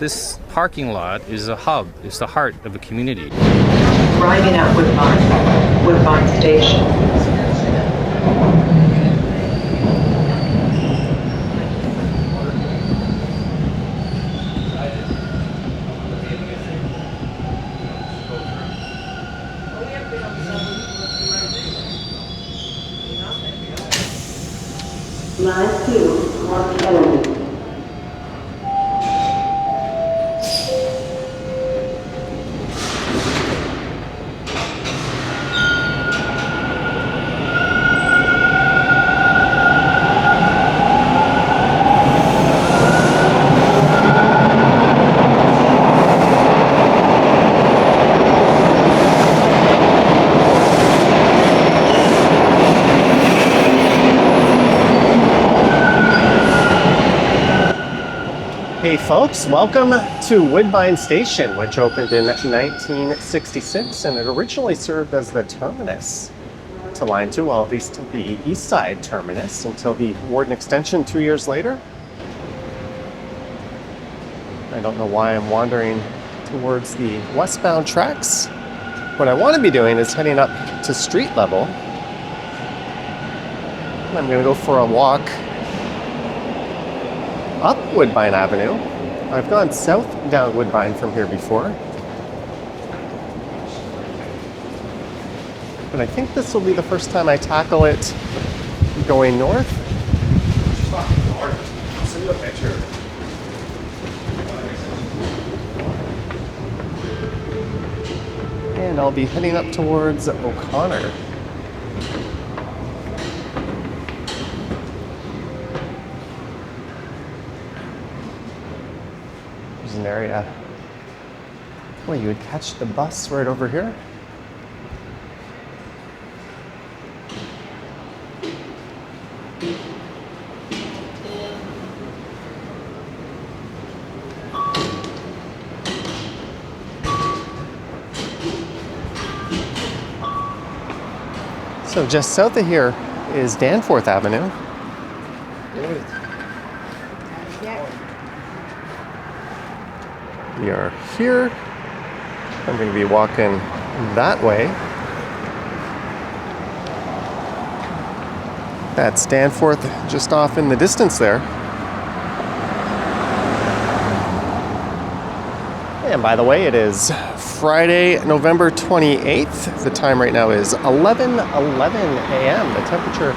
This parking lot is a hub, it's the heart of a community. Arriving at Woodbine Station. Line 2, Woodbine Avenue. Hey folks, welcome to Woodbine Station, which opened in 1966, and it originally served as the terminus to Line 2, well at least the east side terminus, until the Warden extension 2 years later. I don't know why I'm wandering towards the westbound tracks. What I want to be doing is heading up to street level. I'm going to go for a walk up Woodbine Avenue. I've gone south down Woodbine from here before, but I think this will be the first time I tackle it going north. I'll send you a picture. And I'll be heading up towards O'Connor. An area where you would catch the bus right over here. So just south of here is Danforth Avenue. We are here. I'm going to be walking that way. That's Danforth just off in the distance there. And by the way, it is Friday, November 28th. The time right now is 11:11 a.m. The temperature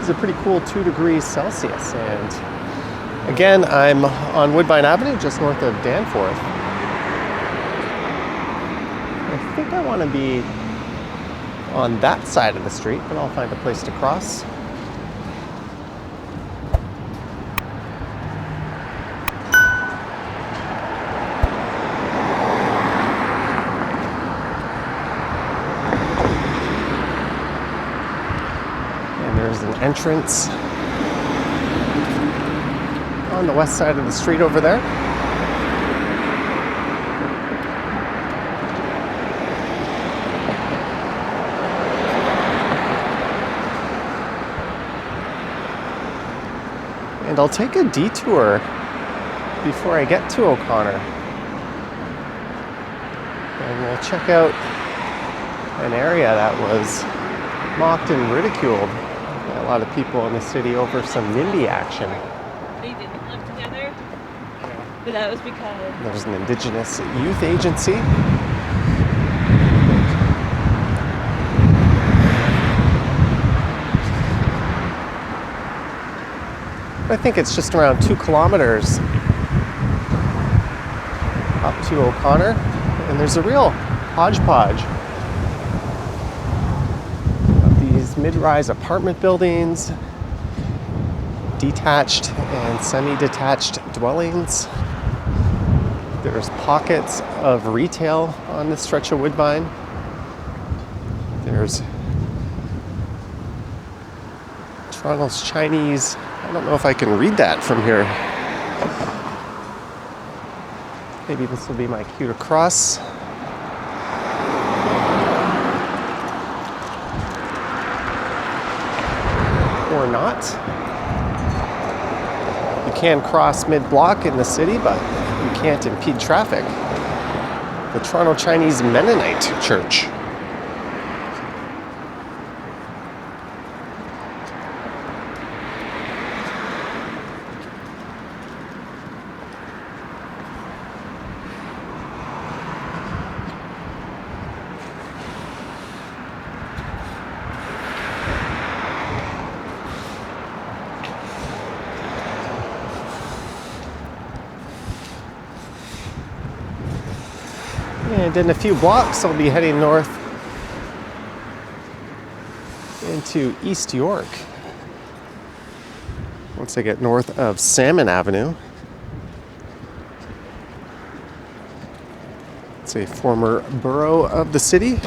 is a pretty cool 2 degrees Celsius. And again, I'm on Woodbine Avenue, just north of Danforth. I think I want to be on that side of the street, but I'll find a place to cross. And there's an entrance on the west side of the street over there. And I'll take a detour before I get to O'Connor. And we'll check out an area that was mocked and ridiculed by a lot of people in the city over some NIMBY action. They didn't live together, but that was because There's an Indigenous youth agency. I think it's just around 2 kilometers up to O'Connor, and there's a real hodgepodge of these mid-rise apartment buildings, detached and semi-detached dwellings. There's pockets of retail on this stretch of Woodbine. There's Toronto's Chinese. I don't know if I can read that from here. Maybe this will be my cue to cross. Or not. You can cross mid-block in the city, but you can't impede traffic. The Toronto Chinese Mennonite Church. And in a few blocks, I'll be heading north into East York. Once I get north of Salmon Avenue. It's a former borough of the city.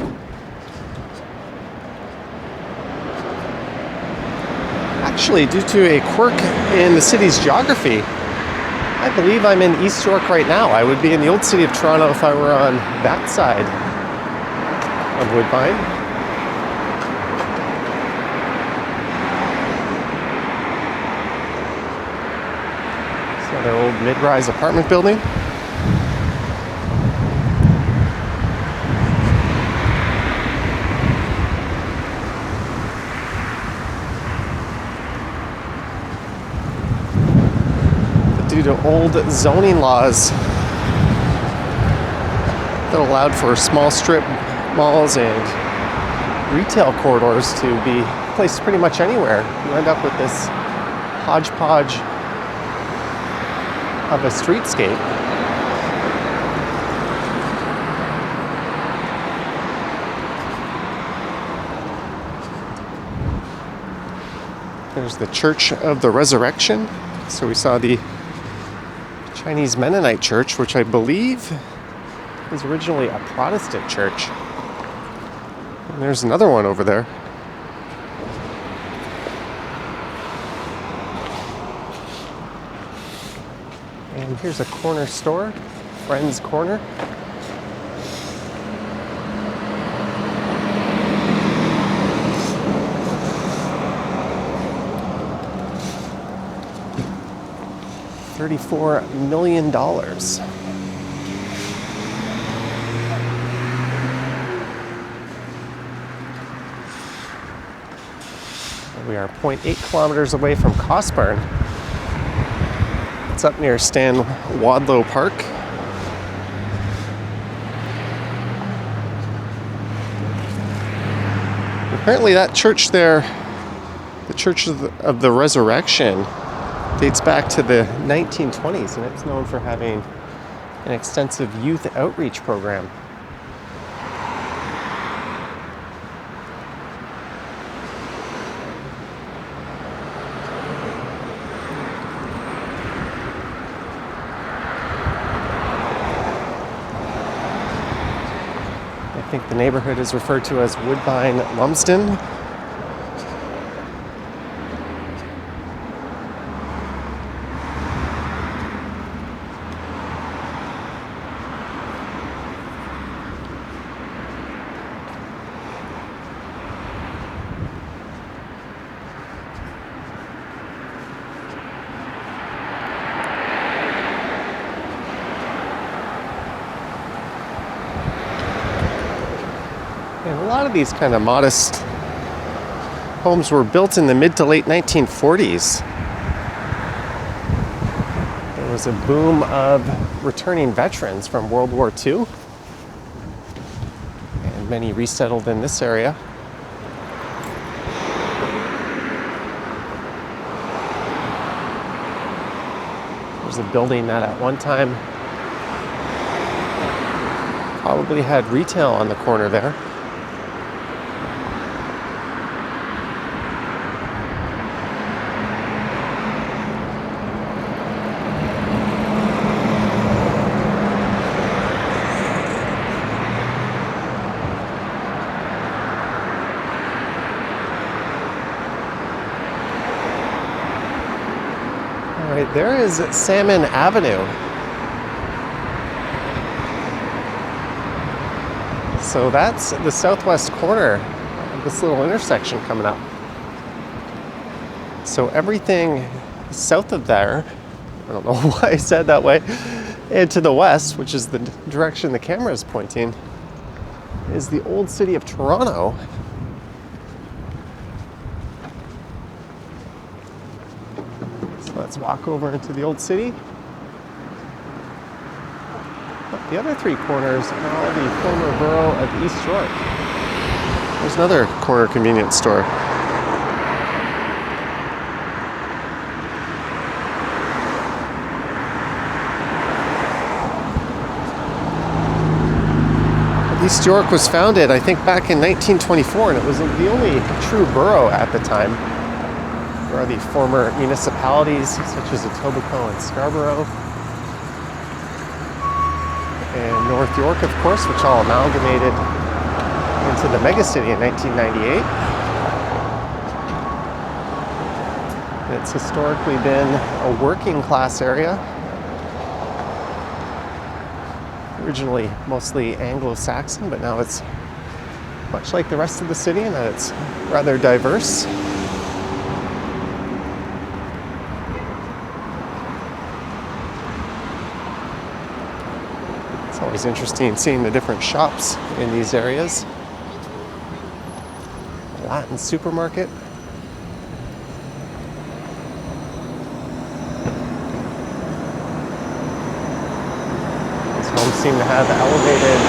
Actually, due to a quirk in the city's geography, I believe I'm in East York right now. I would be in the old city of Toronto if I were on that side of Woodbine. It's another old mid-rise apartment building. Due to old zoning laws that allowed for small strip malls and retail corridors to be placed pretty much anywhere, you end up with this hodgepodge of a streetscape. There's the Church of the Resurrection. So we saw the Chinese Mennonite Church, which I believe was originally a Protestant church. And there's another one over there. And here's a corner store, Friends Corner. $34 million. We are 0.8 kilometers away from Cosburn. It's up near Stan Wadlow Park. Apparently that church there, the Church of the Resurrection, dates back to the 1920s, and it's known for having an extensive youth outreach program. I think the neighborhood is referred to as Woodbine Lumsden. And a lot of these kind of modest homes were built in the mid to late 1940s. There was a boom of returning veterans from World War II, and many resettled in this area. There's a building that at one time probably had retail on the corner there. All right, there is Salmon Avenue. So that's the southwest corner of this little intersection coming up. So everything south of there, I don't know why I said that way, And to the west, which is the direction the camera is pointing, is the old city of Toronto. So let's walk over into the old city. The other three corners are all the former borough of East York. There's another corner convenience store. East York was founded, I think, back in 1924, and it was the only true borough at the time. There are the former municipalities, such as Etobicoke and Scarborough, and North York, of course, which all amalgamated into the megacity in 1998. It's historically been a working class area. Originally mostly Anglo-Saxon, but now it's much like the rest of the city in that it's rather diverse. It's always interesting seeing the different shops in these areas. Latin supermarket. Homes seem to have elevated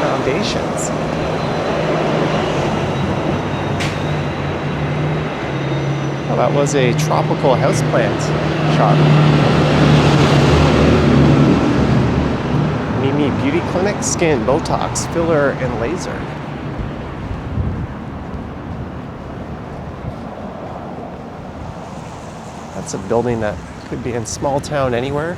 foundations. Well, that was a tropical houseplant shop. Mimi Beauty Clinic, skin, Botox, filler, and laser. That's a building that could be in small town anywhere.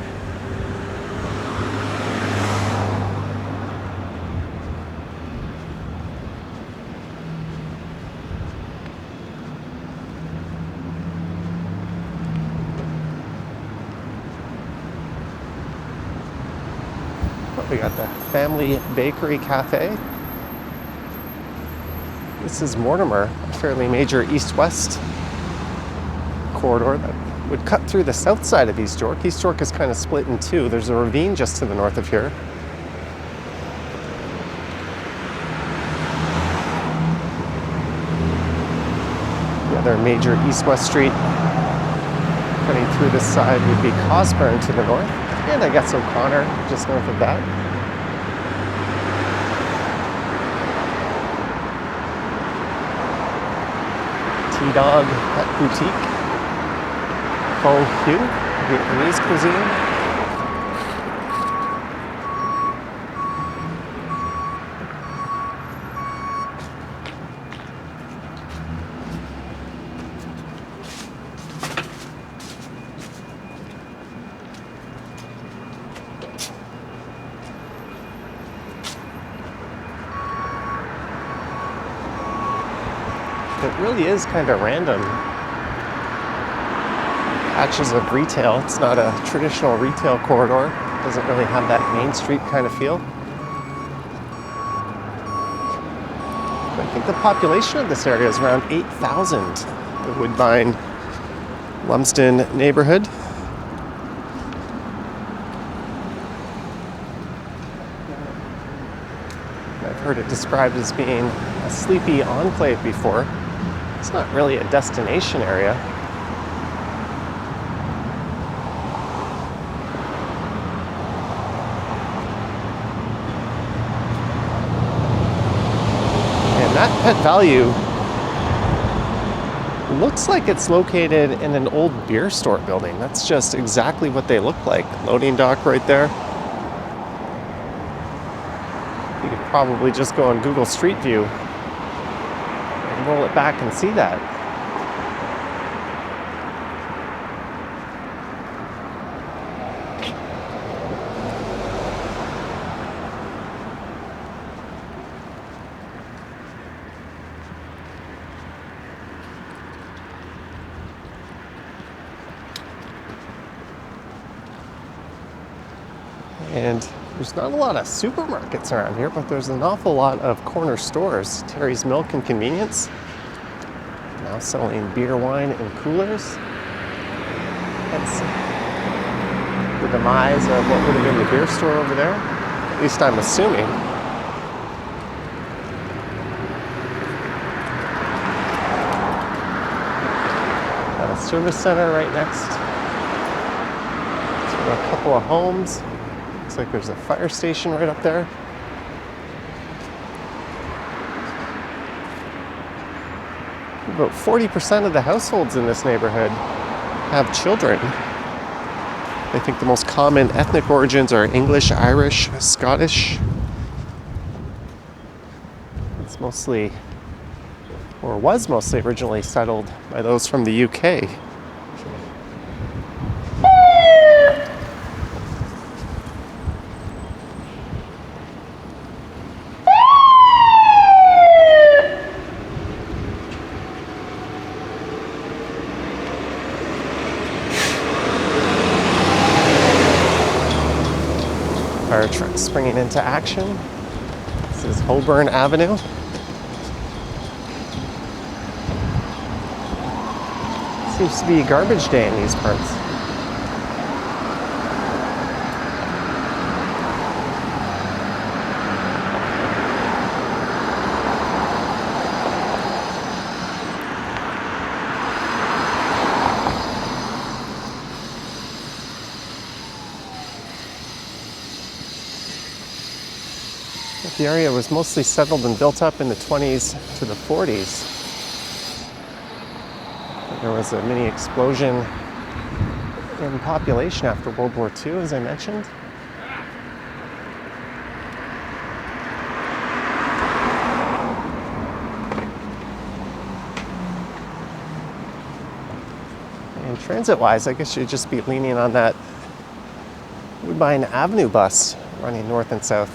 We got the Family Bakery Cafe. This is Mortimer, a fairly major east-west corridor that would cut through the south side of East York. East York is kind of split in two. There's a ravine just to the north of here. The other major east-west street cutting through this side would be Cosburn to the north. And I guess O'Connor just north of that. T-Dog Pet Boutique. Faux Q, Vietnamese cuisine. It really is kind of random. Patches of retail. It's not a traditional retail corridor. It doesn't really have that Main Street kind of feel. I think the population of this area is around 8,000. The Woodbine Lumsden neighborhood. I've heard it described as being a sleepy enclave before. It's not really a destination area. And that Pet Value looks like it's located in an old beer store building. That's just exactly what they look like. Loading dock right there. You could probably just go on Google Street View and roll it back and see that. And there's not a lot of supermarkets around here, but there's an awful lot of corner stores. Terry's Milk and Convenience, now selling beer, wine, and coolers. the demise of what would have been the beer store over there. At least I'm assuming. Got a service center right next to a couple of homes. Looks like there's a fire station right up there. About 40% of the households in this neighborhood have children. I think the most common ethnic origins are English, Irish, Scottish. It's mostly, or was mostly originally settled by those from the UK. Fire truck springing into action. This is Woodbine Avenue. Seems to be garbage day in these parts. The area was mostly settled and built up in the 20s to the 40s. There was a mini explosion in population after World War II, as I mentioned. And transit-wise, I guess you'd just be leaning on that Woodbine Avenue bus running north and south.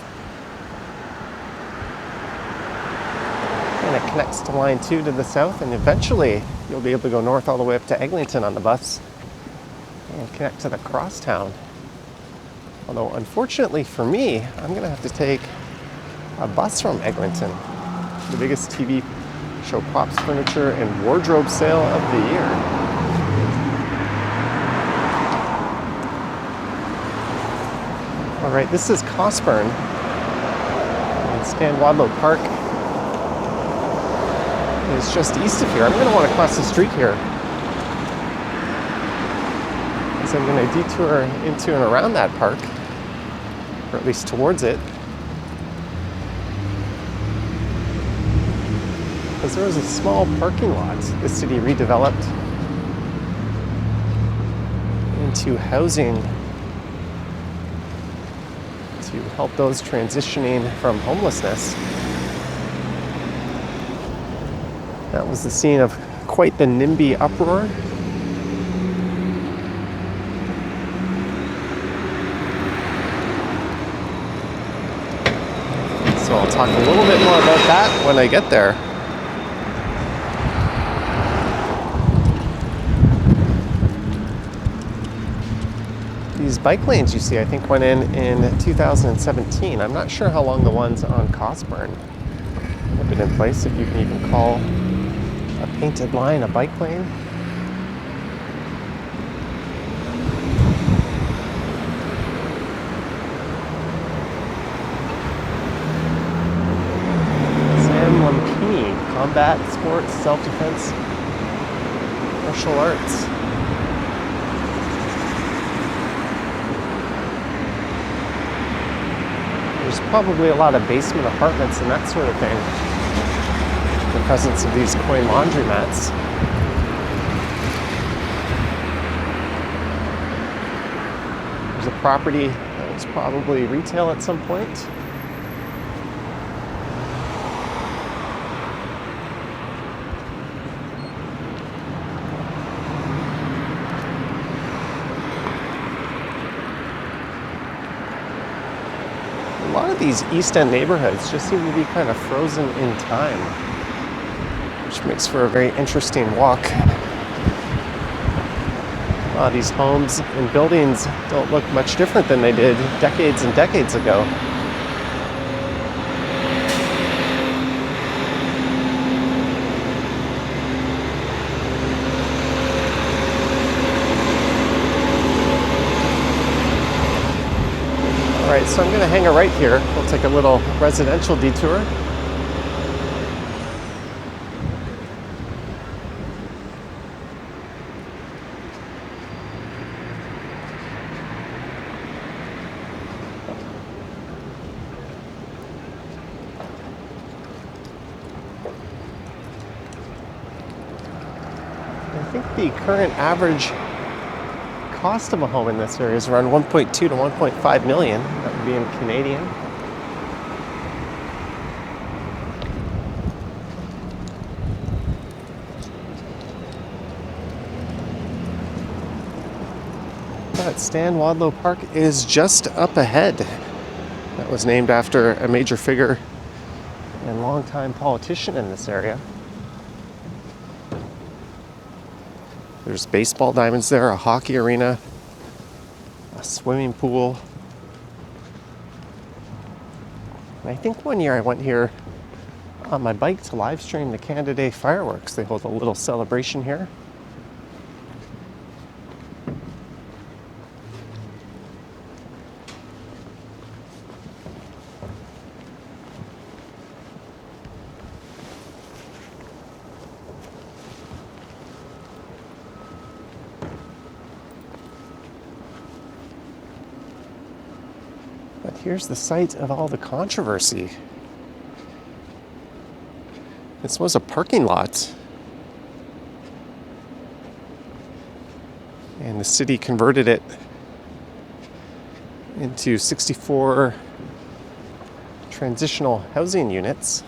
And it connects to line 2 to the south, and eventually you'll be able to go north all the way up to Eglinton on the bus and connect to the crosstown. Although unfortunately for me, I'm going to have to take a bus from Eglinton, the biggest TV show props, furniture, and wardrobe sale of the year. All right, this is Cosburn and Stan Wadlow Park. Is just east of here. I'm going to want to cross the street here, as I'm going to detour into and around that park, or at least towards it, because there was a small parking lot the city redeveloped into housing to help those transitioning from homelessness. That was the scene of quite the NIMBY uproar. So I'll talk a little bit more about that when I get there. These bike lanes you see, I think, went in 2017. I'm not sure how long the ones on Cosburn have been in place, if you can even call a painted line a bike lane. Combat, sports, self-defense, martial arts. There's probably a lot of basement apartments and that sort of thing. The presence of these coin laundromats. There's a property that was probably retail at some point. A lot of these East End neighborhoods just seem to be kind of frozen in time, which makes for a very interesting walk. A lot of these homes and buildings don't look much different than they did decades and decades ago. Alright, so I'm going to hang a right here. We'll take a little residential detour. I think the current average cost of a home in this area is around 1.2 to 1.5 million. That would be in Canadian. But Stan Wadlow Park is just up ahead. That was named after a major figure and longtime politician in this area. There's baseball diamonds there, a hockey arena, a swimming pool. And I think one year I went here on my bike to live stream the Canada Day fireworks. They hold a little celebration here. But here's the site of all the controversy. This was a parking lot. And the city converted it into 64 transitional housing units.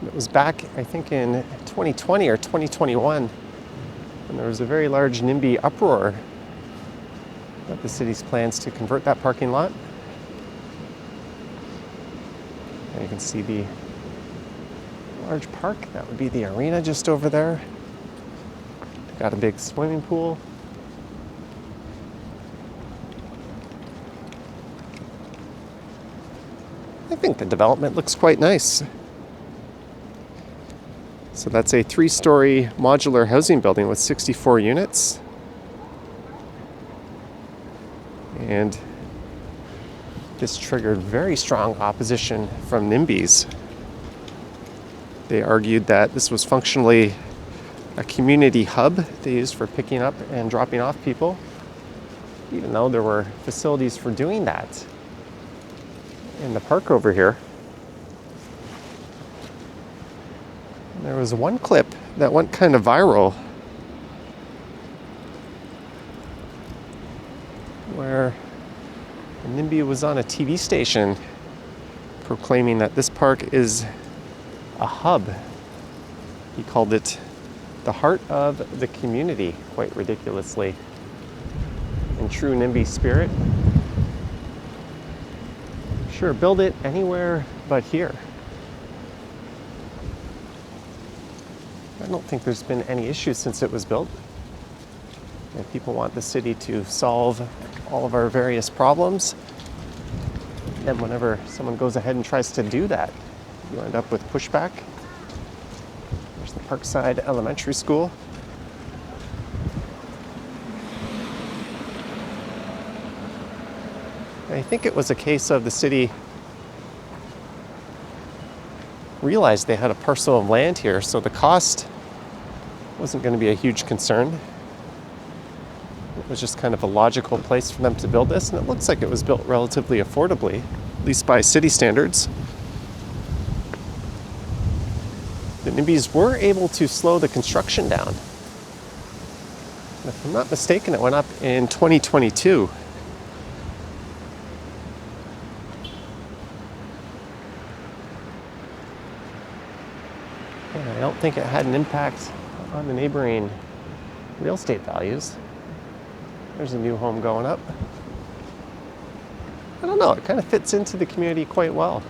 It was back, I think, in 2020 or 2021, when there was a very large NIMBY uproar about the city's plans to convert that parking lot. And you can see the large park. That would be the arena just over there. Got a big swimming pool. I think the development looks quite nice. So that's a 3-story modular housing building with 64 units. And this triggered very strong opposition from NIMBYs. They argued that this was functionally a community hub they used for picking up and dropping off people, even though there were facilities for doing that in the park over here. And there was one clip that went kind of viral where NIMBY was on a TV station proclaiming that this park is a hub. He called it the heart of the community, quite ridiculously. In true NIMBY spirit. Sure, build it anywhere but here. I don't think there's been any issues since it was built. And people want the city to solve all of our various problems. And whenever someone goes ahead and tries to do that, you end up with pushback. There's the Parkside Elementary School. I think it was a case of the city realized they had a parcel of land here, so the cost wasn't going to be a huge concern. It was just kind of a logical place for them to build this, and it looks like it was built relatively affordably, at least by city standards. The NIMBYs were able to slow the construction down. And if I'm not mistaken, it went up in 2022. And I don't think it had an impact on the neighboring real estate values. There's a new home going up. I don't know, it kind of fits into the community quite well.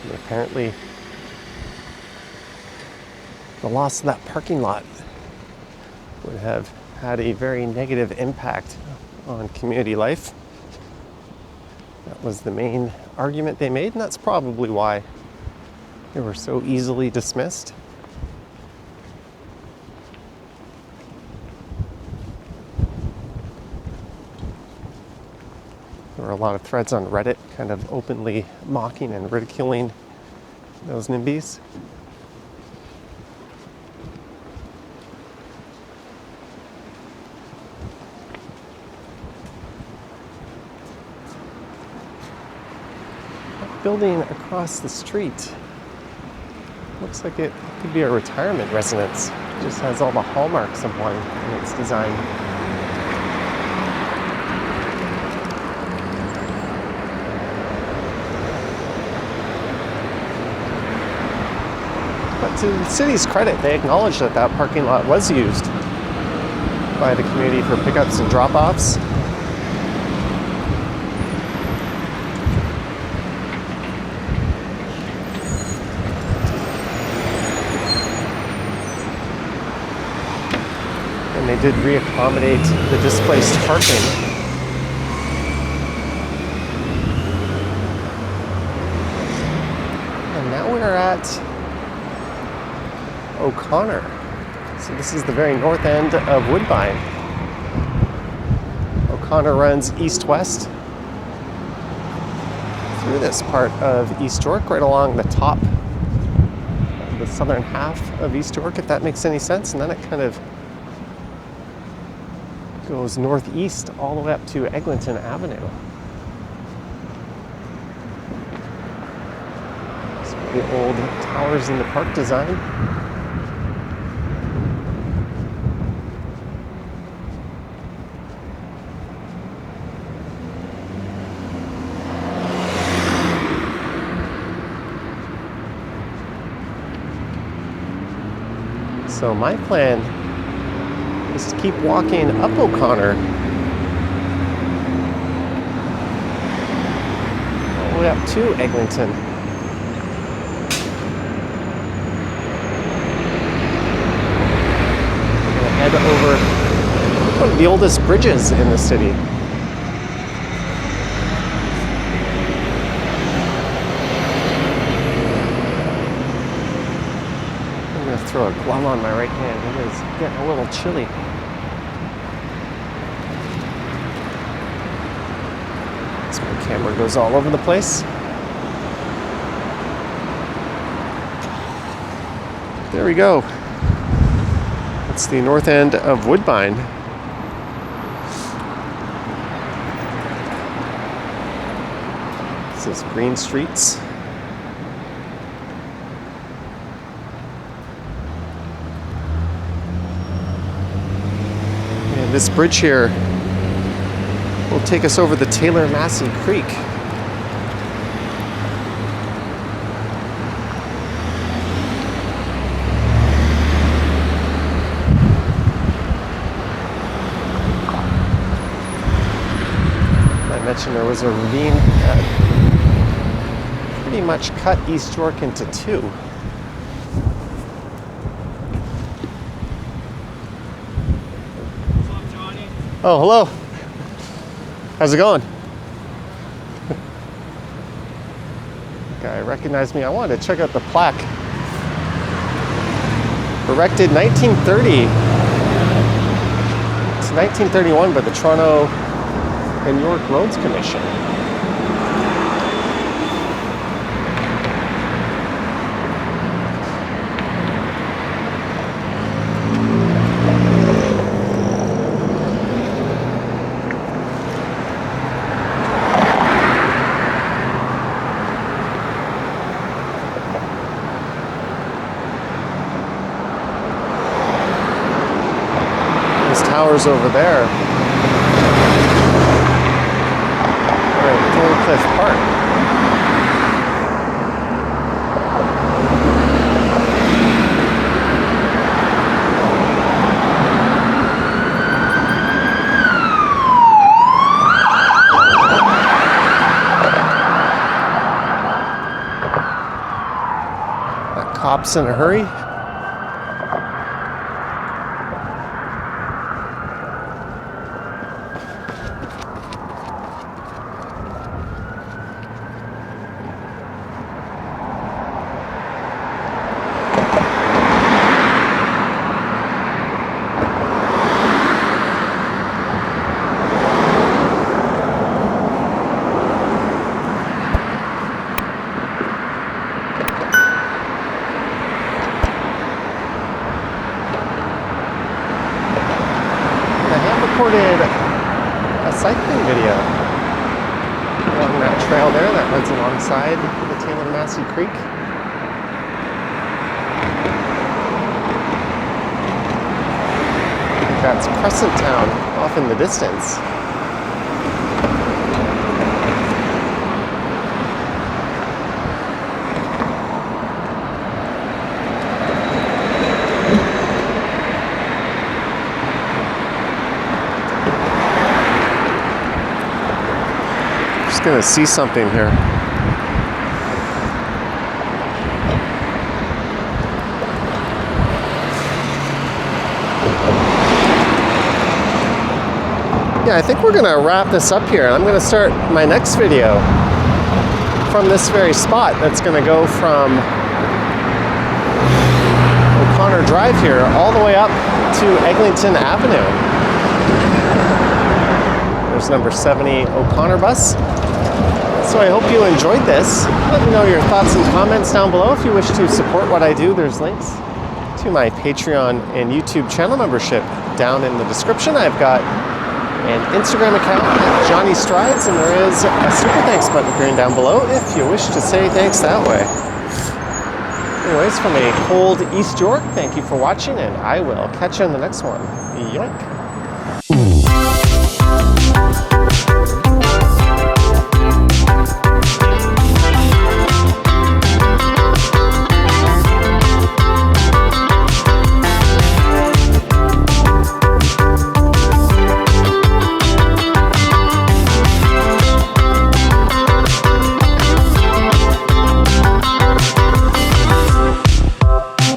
And apparently the loss of that parking lot would have had a very negative impact on community life. That was the main argument they made, and that's probably why they were so easily dismissed. There were a lot of threads on Reddit kind of openly mocking and ridiculing those NIMBYs. That building across the street looks like it could be a retirement residence. It just has all the hallmarks of one in its design. But to the city's credit, they acknowledged that that parking lot was used by the community for pickups and drop-offs. And they did reaccommodate the displaced parking. And now we're at O'Connor. So this is the very north end of Woodbine. O'Connor runs east-west through this part of East York, right along the top of the southern half of East York, if that makes any sense. And then it kind of goes northeast all the way up to Eglinton Avenue. So the old towers in the park design. So my plan is to keep walking up O'Connor all the way up to Eglinton. We're going to head over one of the oldest bridges in the city. Throw a glove on my right hand. It is getting a little chilly. So my camera goes all over the place. There we go. That's the north end of Woodbine. This is Green Streets. This bridge here will take us over the Taylor Massey Creek. I mentioned there was a ravine that pretty much cut East York into two. Oh, hello. How's it going? Guy recognized me. I wanted to check out the plaque. Erected 1930 to 1931 by the Toronto and York Roads Commission. Towers over there. We're at Thorncliffe Park. That cop's in a hurry. recorded a cycling video along that trail there that runs alongside the Taylor Massey Creek. I think that's Crescent Town off in the distance. Gonna see something here. Yeah, I think we're gonna wrap this up here. I'm gonna start my next video from this very spot that's gonna go from O'Connor Drive here all the way up to Eglinton Avenue. There's number 70 O'Connor bus. So I hope you enjoyed this. Let me know your thoughts and comments down below. If you wish to support what I do, there's links to my Patreon and YouTube channel membership down in the description. I've got an Instagram account at Johnny Strides, and there is a super thanks button appearing down below if you wish to say thanks that way. Anyways, from a cold East York, thank you for watching, and I will catch you in the next one. Yoink.